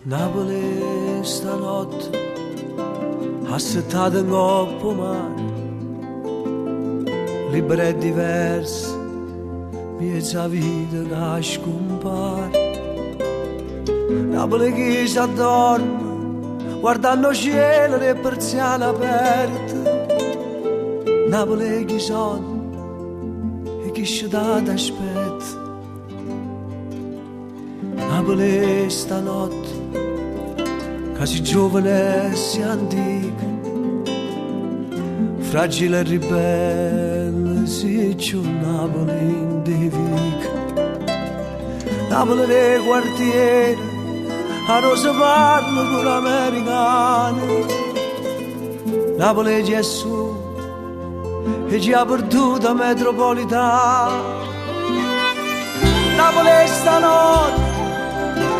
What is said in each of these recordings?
Napoli stanotte assettata in coppa mare, libera e diversa, miezza vita che scompare. Napoli che si addorme, guardando il cielo e persiane aperte. Napoli che sonno e che si dà d'aspetto. Napoli stanotte, quasi giovane e si antica, fragile e ribelle, si c'è un Napoli in divica. Napoli dei quartieri, a rosa parla con l'americano. Napoli è Gesù e ci ha perduto la metropolitana. Napoli stanotte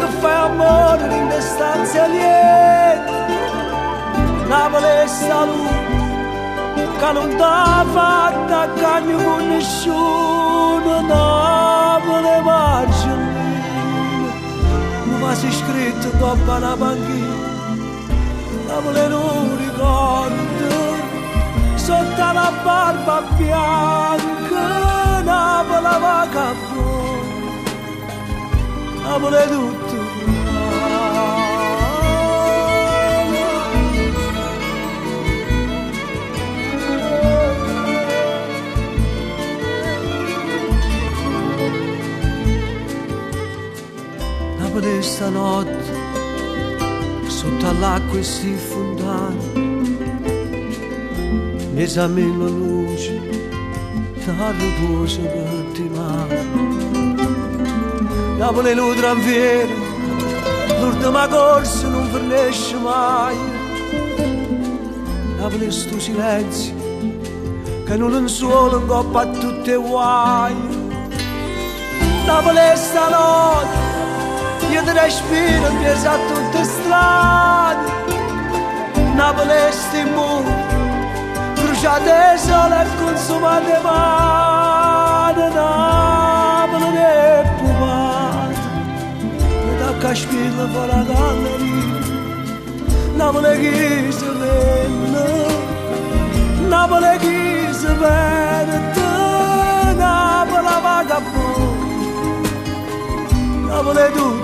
che fai amore in stanze aliene. Napoli è salute che non t'ha fatta a cagno con nessuno. Napoli è marcellino, ma si è scritto dopo una panchina. Napoli non ricordo sotto la barba bianca. Napoli vagabonda, Napoli è tutto. Napoli stanotte sotto all'acqua e si fondano, mi esamino luce da riposo per ti mano. Napoli è un tranviere, l'ultima corsa non finisce mai. Napoli è sto silenzio che non un solo in coppa a tutte le guai. Napoli è stanotte, io ti respiro in mezzo a tutte le strade. Napoli è sti muri, bruciate sole e consumate mani. Napoli è pupata, e da Caspilla fa la galleria. Napoli chi si vende, Napoli chi si vende. Napoli vagabonda, Napoli è tutto.